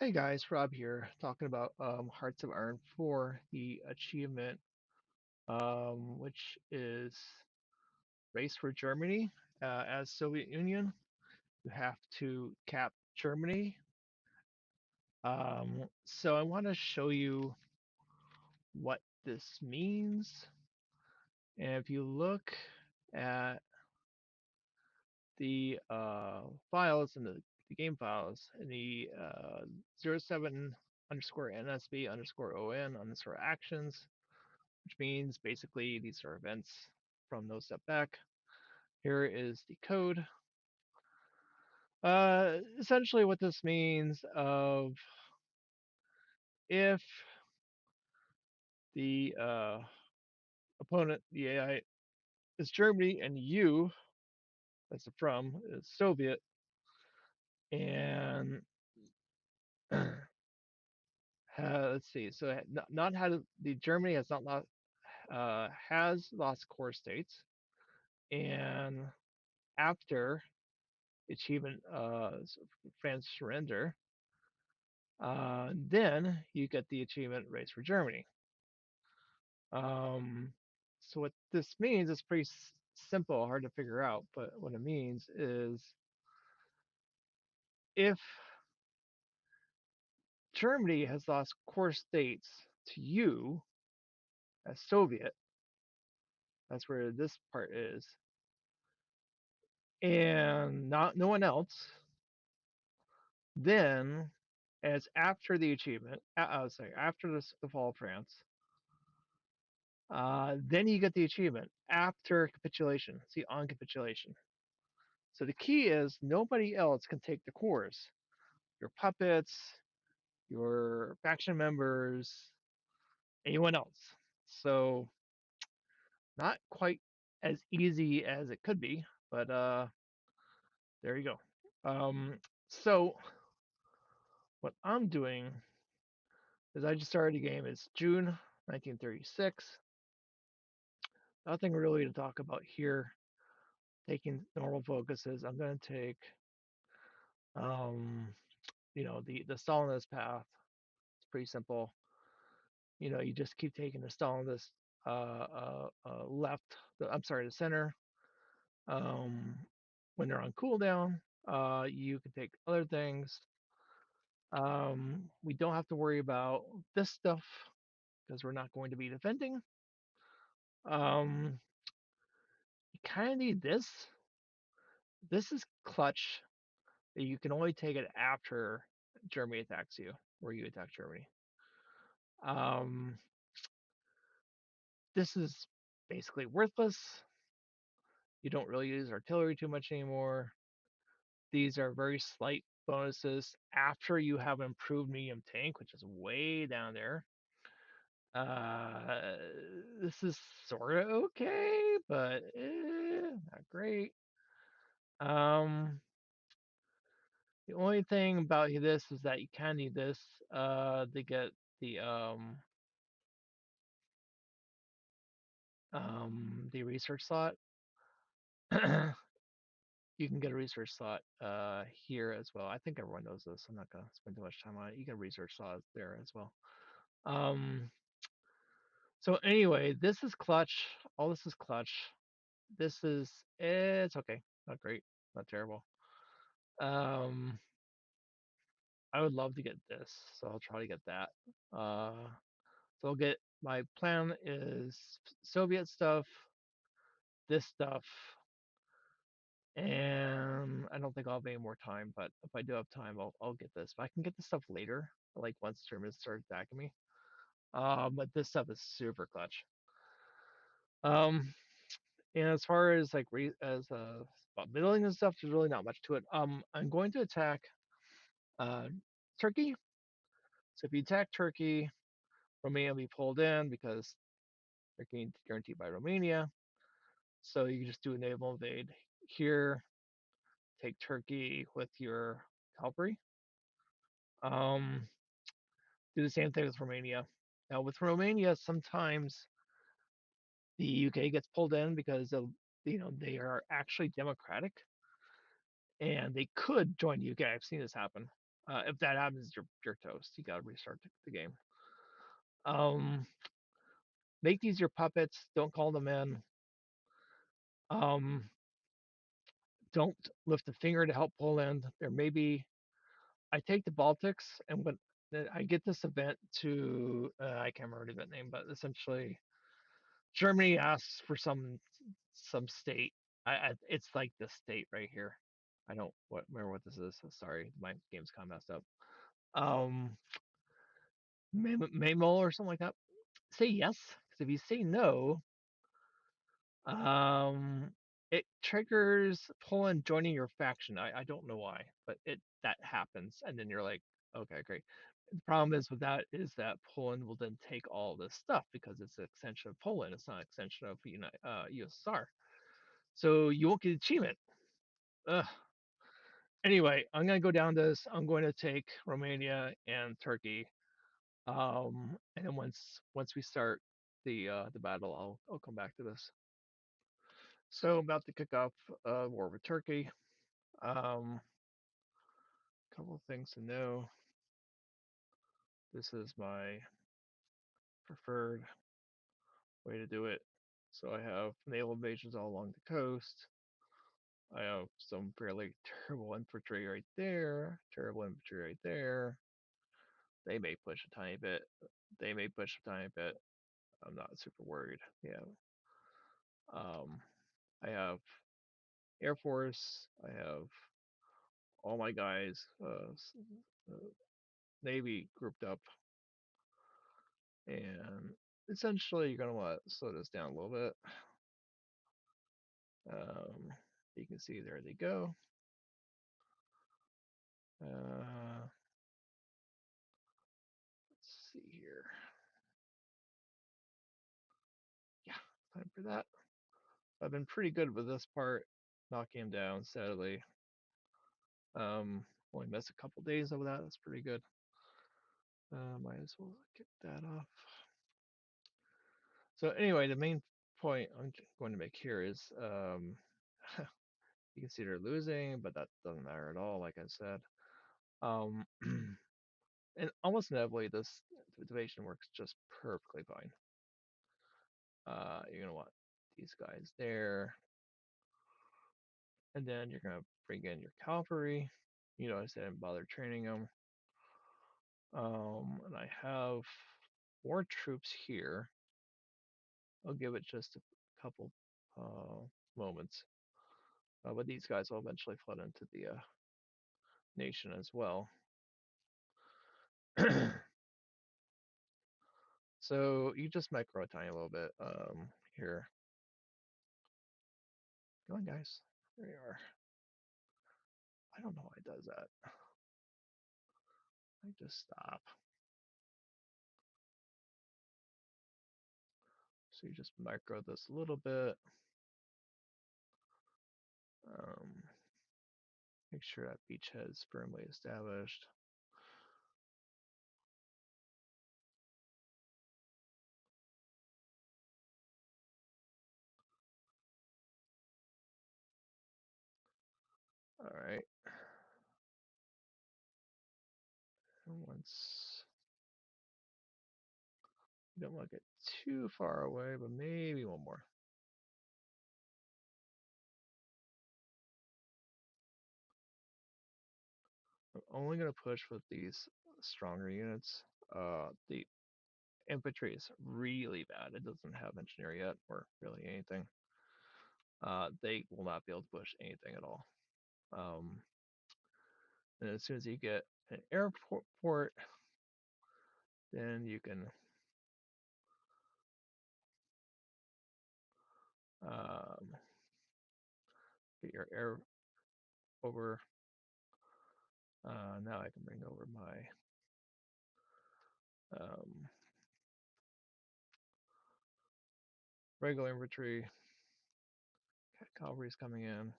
Hey guys, Rob here, talking about Hearts of Iron 4, the achievement, which is Race for Germany. As Soviet Union, you have to cap Germany. So I want to show you what this means. And if you look at the files and the game files in the 07 underscore NSB underscore ON underscore actions, which means basically these are events from no step back. Here is the code. Essentially, what this means of if the opponent, the AI, is Germany and you, that's the from, is Soviet, and let's see, so not had the Germany has not lost has lost core states, and after achievement France surrender, then you get the achievement Race for Germany. So what this means is pretty simple, hard to figure out, but what it means is if Germany has lost core states to you as Soviet, that's where this part is, and not no one else, then as after the achievement, sorry, after the fall of France, then you get the achievement after capitulation. See, on capitulation. So the key is nobody else can take the cores. Your puppets, your faction members, anyone else. So not quite as easy as it could be, but there you go. So what I'm doing is I just started the game. It's June 1936. Nothing really to talk about here. Taking normal focuses. I'm going to take, um, the Stalinist path. It's pretty simple. You just keep taking the Stalinist left. I'm sorry, the center. Um, when they're on cooldown, you can take other things. We don't have to worry about this stuff because we're not going to be defending. You kind of need this. This is clutch. You can only take it after Germany attacks you, or you attack Germany. Um, this is basically worthless. You don't really use artillery too much anymore. These are very slight bonuses after you have improved medium tank, which is way down there. Uh, this is sort of okay, but not great. The only thing about this is that you kind of need this to get the research slot. You can get a research slot here as well. I think everyone knows this. I'm not gonna spend too much time on it. You get a research slot there as well. Um, so anyway, this is clutch. All this is clutch. This is it's okay. Not great. Not terrible. Um, I would love to get this, so I'll try to get that. So I'll get my plan is Soviet stuff, this stuff, and I don't think I'll have any more time. But if I do have time, I'll get this. But I can get this stuff later, like once the tournament starts attacking me. But this stuff is super clutch. Um, and as far as like as about middling and stuff, there's really not much to it. I'm going to attack uh Turkey. So if you attack Turkey, Romania will be pulled in because they're guaranteed by Romania. So you can just do a naval invade here, take Turkey with your cavalry. Um, do the same thing with Romania. Now with Romania, sometimes the UK gets pulled in because of they are actually democratic and they could join the UK. I've seen this happen. If that happens, you're toast. You gotta restart the game. Um, make these your puppets. Don't call them in. Um, don't lift a finger to help pull in. There may be. I take the Baltics, and when I get this event to, I can't remember the event name, but essentially Germany asks for some state. It's like this state right here. I don't remember what this is. Sorry, my game's kind of messed up. Um, Mammal or something like that. Say yes, because if you say no, um, it triggers Poland joining your faction. I don't know why, but it that happens, and then you're like, okay, great. The problem is with that is that Poland will then take all this stuff because it's an extension of Poland. It's not an extension of USSR. So you won't get achievement. Ugh. Anyway, I'm gonna go down this. I'm going to take Romania and Turkey. And then once we start the battle, I'll come back to this. So I'm about to kick off war with Turkey. Couple of things to know. This is my preferred way to do it. So I have naval invasions all along the coast. I have some fairly terrible infantry right there. Terrible infantry right there. They may push a tiny bit. They may push a tiny bit. I'm not super worried. Yeah. Um, I have Air Force. I have all my guys, uh, Navy grouped up, and essentially you're gonna want to slow this down a little bit. Um, you can see there they go. Let's see here. Yeah, time for that. I've been pretty good with this part, knocking him down steadily. Only missed a couple days of that. That's pretty good. Might as well get that off. So anyway, the main point I'm going to make here is you can see they're losing, but that doesn't matter at all, like I said. Um, and almost inevitably, this division works just perfectly fine. You're gonna want these guys there, and then you're gonna bring in your cavalry. You notice I didn't bother training them. And I have more troops here. I'll give it just a couple moments. But these guys will eventually flood into the nation as well. So you just might grow a tiny little bit here. Come on, guys. There you are. I don't know why it does that. I just stop. So you just micro this a little bit. Um, make sure that beachhead is firmly established. All right. And once you don't want to get too far away, but maybe one more. I'm only going to push with these stronger units. The infantry is really bad. It doesn't have engineer yet, or really anything. They will not be able to push anything at all. Um, and as soon as you get an airport, then you can um, get your air over. Now I can bring over my regular infantry. Cavalry's coming in.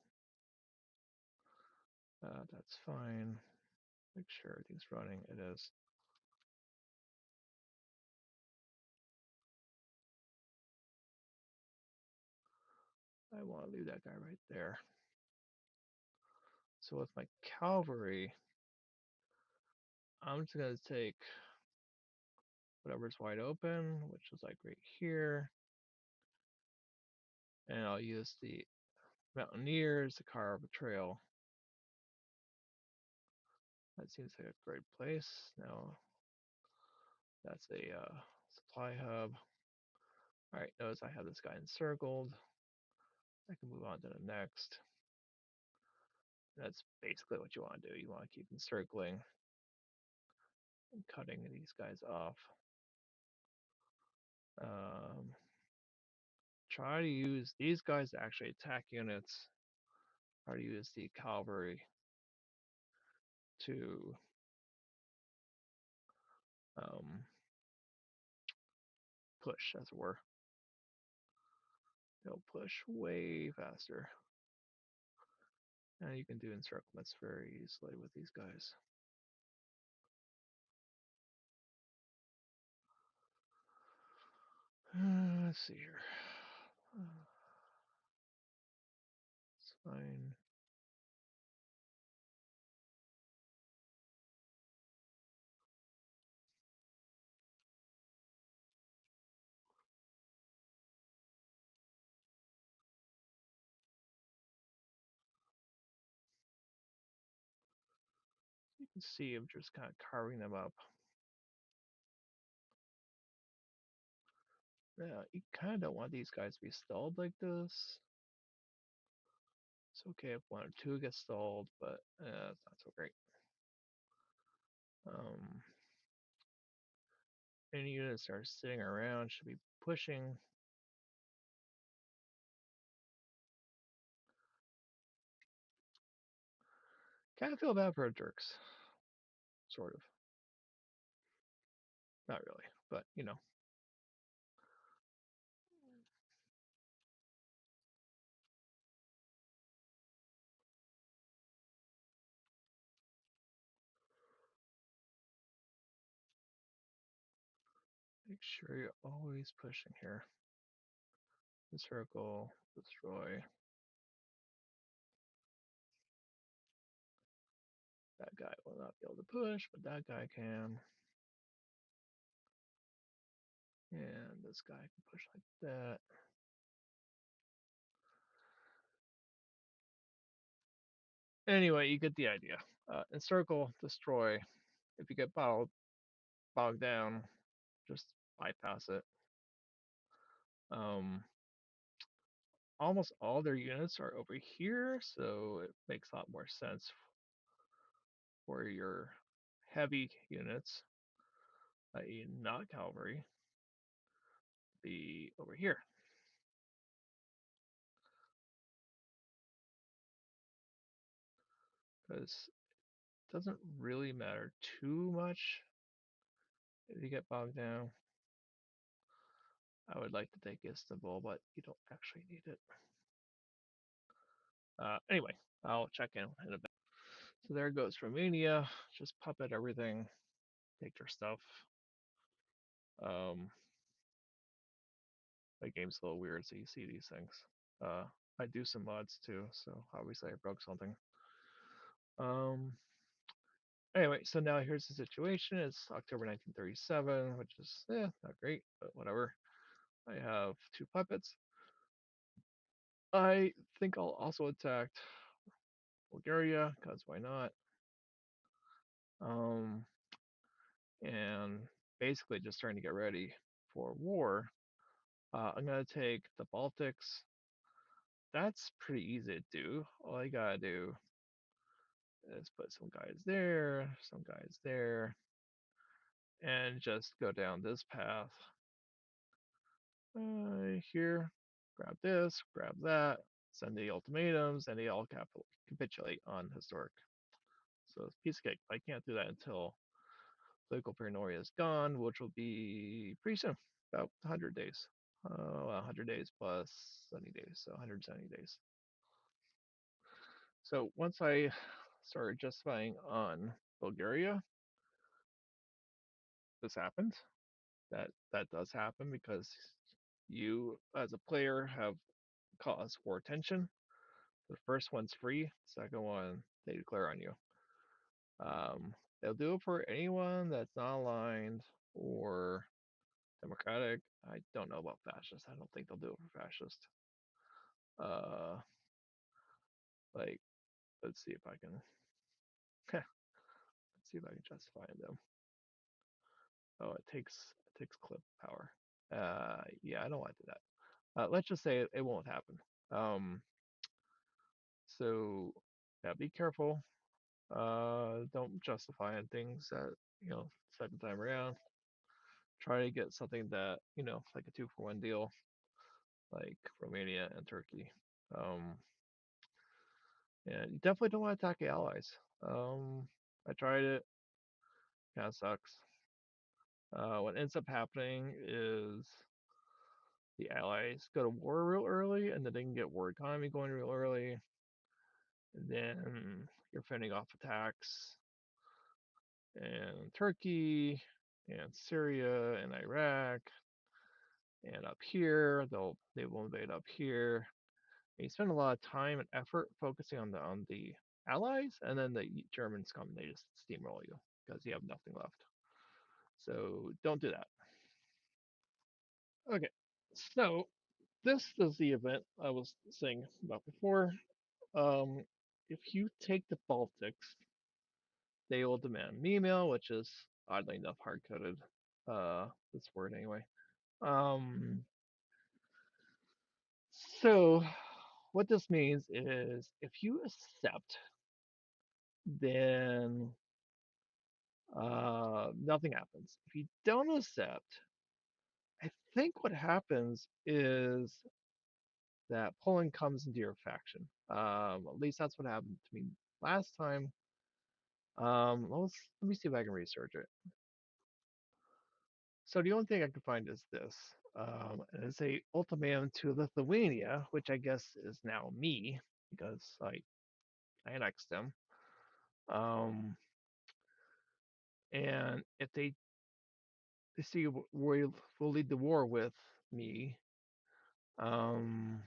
That's fine. Make sure everything's running. It is. I want to leave that guy right there. So with my cavalry, I'm just gonna take whatever's wide open, which is like right here, and I'll use the Mountaineers to carve a trail. That seems like a great place. Now that's a supply hub. All right, notice I have this guy encircled. I can move on to the next. That's basically what you want to do. You want to keep encircling and cutting these guys off. Um, try to use these guys to actually attack units. Try to use the cavalry to um, push, as it were. They'll push way faster. And you can do encirclements very easily with these guys. Let's see here. It's fine. You can see I'm just kind of carving them up. Yeah, you kind of don't want these guys to be stalled like this. It's okay if one or two get stalled, but it's not so great. Um, any units that are sitting around should be pushing. Kind of feel bad for the Turks, sort of. Not really, but you know. Make sure you're always pushing here. Encircle, destroy. That guy will not be able to push, but that guy can. And this guy can push like that. Anyway, you get the idea. Encircle, destroy. If you get bogged down, just bypass it. Um, almost all their units are over here, so it makes a lot more sense for your heavy units, i.e. not cavalry, be over here. Because it doesn't really matter too much if you get bogged down. I would like to take Istanbul, but you don't actually need it. Anyway, I'll check in a bit. So there goes Romania. Just puppet everything, take their stuff. Um, my game's a little weird, so you see these things. I do some mods too, so obviously I broke something. Um, anyway, so now here's the situation. It's October 1937, which is not great, but whatever. I have two puppets. I think I'll also attack Bulgaria, because why not? Um, and basically just trying to get ready for war. I'm gonna take the Baltics. That's pretty easy to do. All I gotta do is put some guys there, some guys there, and just go down this path. Here, grab this, grab that, send the ultimatums, and they all capitulate on historic. So it's a piece of cake. I can't do that until political paranoia is gone, which will be pretty soon, about 100 days. 100 days plus 70 days, so 170 days. So once I started justifying on Bulgaria, this happened. That does happen because you, as a player, have caused war tension. The first one's free. The second one they declare on you. They'll do it for anyone that's not aligned or democratic. I don't know about fascist. I don't think they'll do it for fascist. Uh, like, let's see if I can. let's see if I can justify them. Oh, it takes clip power. Yeah, I don't want to do that. Let's just say it won't happen. Um, so yeah, be careful. Don't justify in things that second time around. Try to get something that like a 2-for-1 deal, like Romania and Turkey. Um, and you definitely don't want to attack allies. I tried it. Kind of sucks. What ends up happening is the allies go to war real early, and then they can get war economy going real early. And then you're fending off attacks in Turkey and Syria and Iraq and up here. They will invade up here. And you spend a lot of time and effort focusing on the allies, and then the Germans come and they just steamroll you because you have nothing left. So don't do that. Okay, so this is the event I was saying about before. Um, if you take the Baltics, they will demand me mail, which is oddly enough hard coded. This word anyway. Um, so what this means is if you accept, then nothing happens. If you don't accept, I think what happens is that Poland comes into your faction. At least that's what happened to me last time. Let me see if I can research it. So the only thing I can find is this. It's a ultimatum to Lithuania, which I guess is now me because I annexed them. Um, and if they see will lead the war with me, um,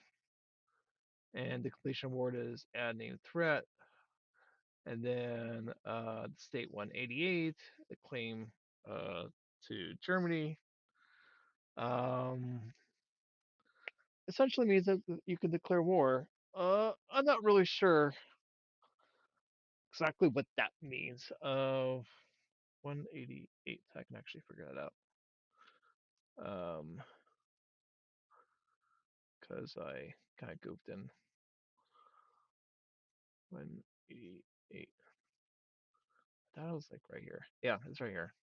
and the completion award is add name threat, and then the state 188, the claim uh, to Germany. Um, Essentially means that you can declare war. I'm not really sure exactly what that means. 188. I can actually figure that out. Because I kind of goofed in 188. That was like right here. Yeah, it's right here.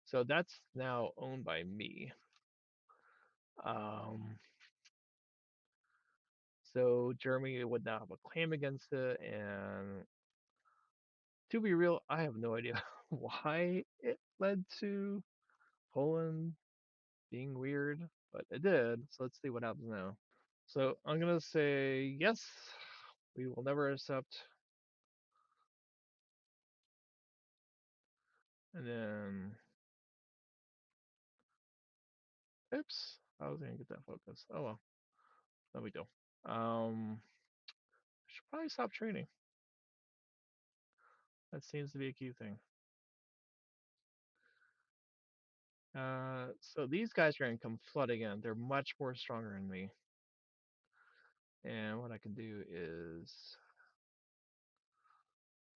So that's now owned by me. Um, so Germany would now have a claim against it, and to be real, I have no idea why it led to Poland being weird, but it did. So let's see what happens now. So I'm gonna say yes. We will never accept. And then, oops, I was gonna get that focus. Oh well, no big deal. I should probably stop training. That seems to be a key thing. So these guys are gonna come flooding in. They're much more stronger than me. And what I can do is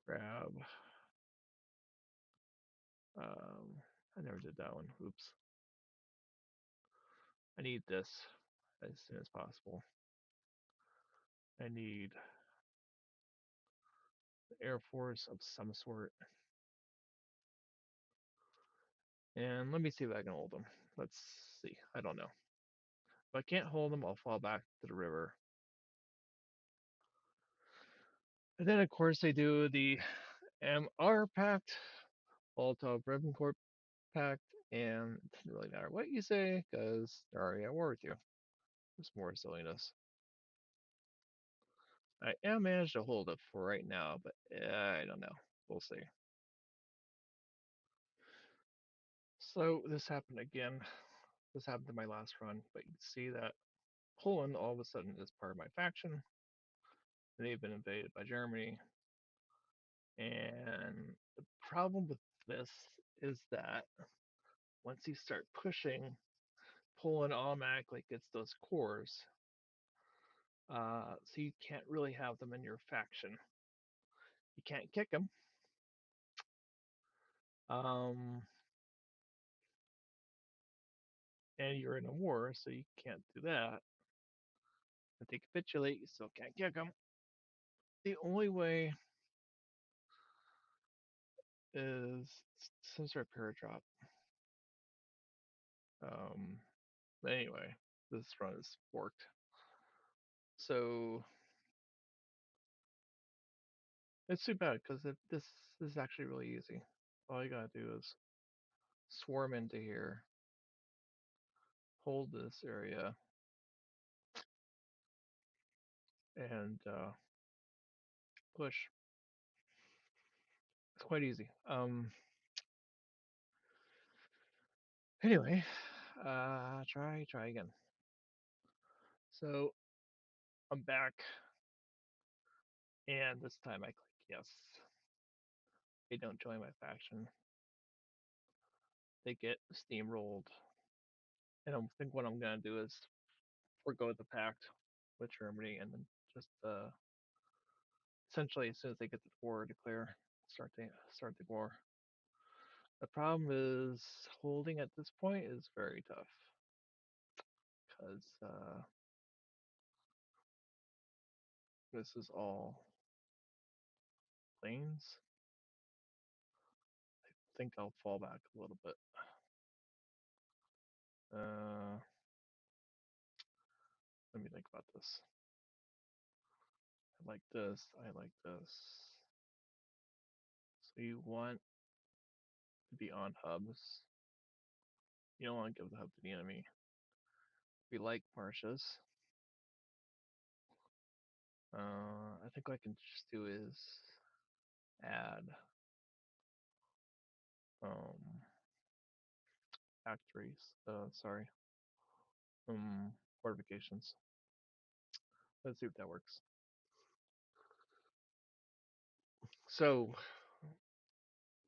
grab. I never did that one. Oops. I need this as soon as possible. I need Air Force of some sort. And let me see if I can hold them. Let's see. I don't know. If I can't hold them, I'll fall back to the river. And then, of course, they do the MR Pact, Molotov-Ribbentrop Pact, and it doesn't really matter what you say because they're already at war with you. There's more silliness. I am managed to hold it for right now, but I don't know. We'll see. So this happened again. This happened to my last run, but you can see that Poland all of a sudden is part of my faction. And they've been invaded by Germany. And the problem with this is that once you start pushing, Poland automatically gets those cores. So you can't really have them in your faction. You can't kick them. Um, and you're in a war, so you can't do that. If they capitulate, you still can't kick them. The only way is some sort of paradrop. But anyway, this run is forked. So it's too bad because this is actually really easy. All you gotta do is swarm into here, hold this area, and push. It's quite easy. Anyway, try again. So I'm back, and this time I click yes. They don't join my faction. They get steamrolled, and I think what I'm gonna do is forgo the pact with Germany, and then just essentially as soon as they get the war declare, start the war. The problem is holding at this point is very tough because this is all plains. I think I'll fall back a little bit. Uh, Let me think about this. I like this. I like this. So you want to be on hubs. You don't want to give the hub to the enemy. We like marshes. I think what I can just do is add um, factories. Sorry, fortifications. Let's see if that works. So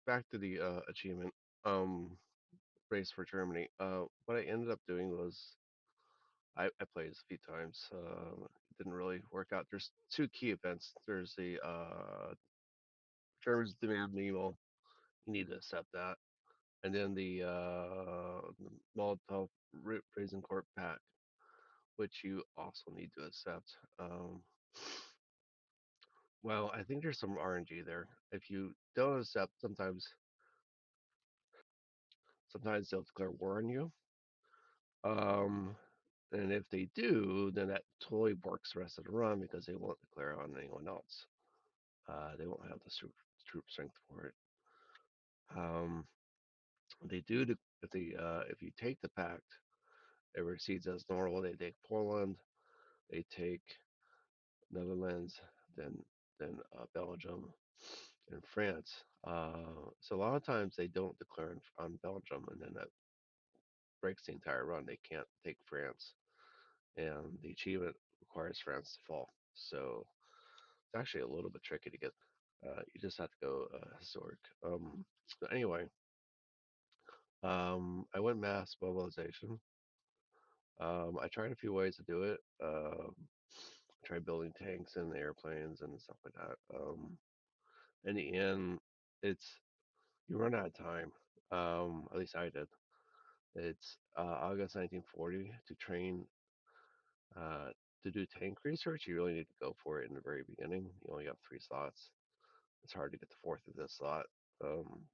back to the achievement race for Germany. What I ended up doing was I played this a few times. It didn't really work out. There's two key events. There's the Germans demand Nemo. You need to accept that, and then the Molotov Raisin Corp pack, which you also need to accept. Well, I think there's some RNG there. If you don't accept, sometimes they'll declare war on you. Um, and if they do, then that totally works the rest of the run because they won't declare on anyone else. They won't have the troop strength for it. Um, they do if you take the pact, it proceeds as normal. They take Poland, they take Netherlands, then Belgium and France. So a lot of times they don't declare on Belgium, and then that breaks the entire run. They can't take France, and the achievement requires France to fall. So it's actually a little bit tricky to get. You just have to go historic. But anyway, I went mass mobilization. I tried a few ways to do it. I tried building tanks and airplanes and stuff like that. In the end, it's you run out of time. At least I did. It's August 1940 to train to do tank research. You really need to go for it in the very beginning. You only have 3 slots. It's hard to get the fourth of this slot. Um,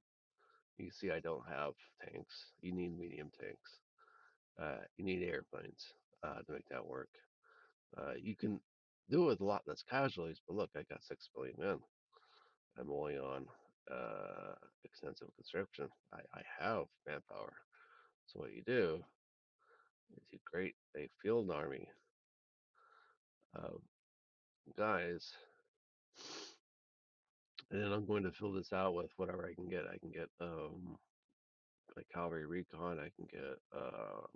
you can see I don't have tanks. You need medium tanks. You need airplanes to make that work. You can do it with a lot less casualties, but look, I got 6 million men. I'm only on extensive conscription. I have manpower. So what you do is you create a field army of guys, and then I'm going to fill this out with whatever I can get. I can get like cavalry recon. I can get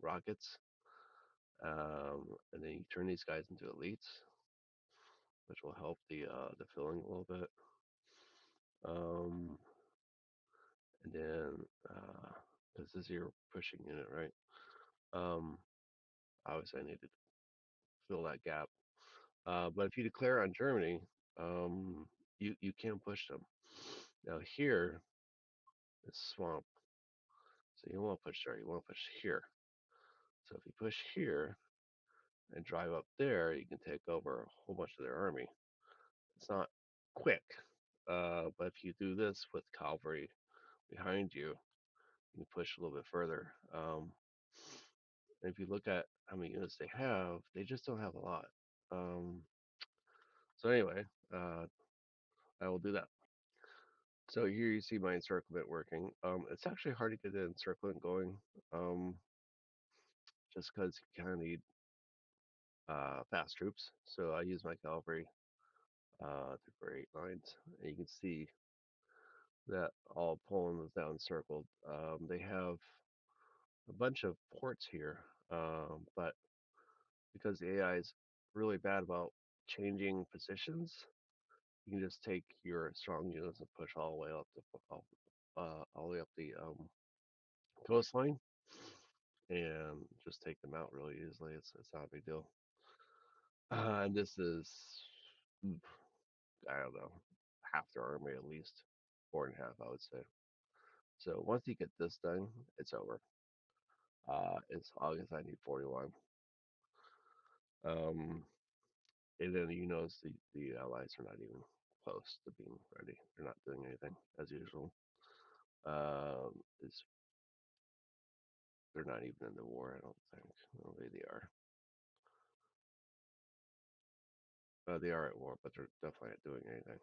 rockets, and then you turn these guys into elites, which will help the filling a little bit. Um, and then this is your pushing unit, right? Um, Obviously, I need to fill that gap. But if you declare on Germany, um, you can push them. Now here is swamp, so you want to push there. You want to push here. So if you push here and drive up there, you can take over a whole bunch of their army. It's not quick, but if you do this with cavalry behind you, you can push a little bit further. And if you look at how many units they just don't have a lot. Um, so anyway, uh, I will do that. So here you see my encirclement working. It's actually hard to get the encirclement going, um, just because you kind of need fast troops. So I use my cavalry to create lines, and you can see that all Poland is now encircled. They have a bunch of ports here, but because the AI is really bad about changing positions, you can just take your strong units and push all the way up all the way up the coastline and just take them out really easily. It's not a big deal. And this is I don't know half their army at least, more than half I would say. So once you get this done, it's over. It's August 1941. Um, and then you notice the Allies are not even close to being ready. They're not doing anything as usual. It's they're not even in the war. I don't think. Well, maybe they are. They are at war, but they're definitely not doing anything.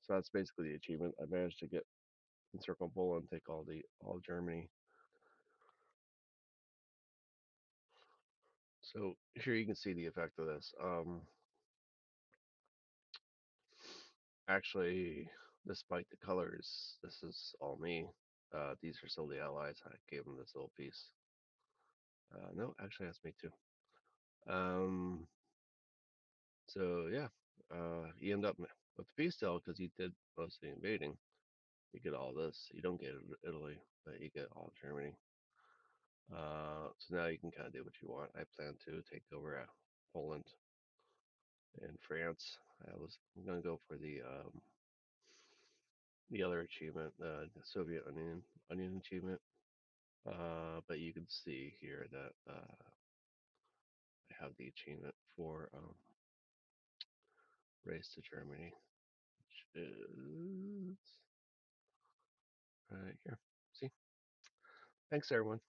So that's basically the achievement. I managed to get encircle Poland, take all Germany. So here you can see the effect of this. Actually, despite the colors, this is all me. These are still the allies. I gave them this little piece. No, actually, that's me too. Um, so yeah, you end up with the peace deal because you did most of the invading. You get all this. You don't get Italy, but you get all Germany. So now you can kind of do what you want. I plan to take over Poland and France. I'm gonna go for the other achievement, the Soviet Onion achievement. But you can see here that I have the achievement for Race to Germany, which is right here. See? Thanks, everyone.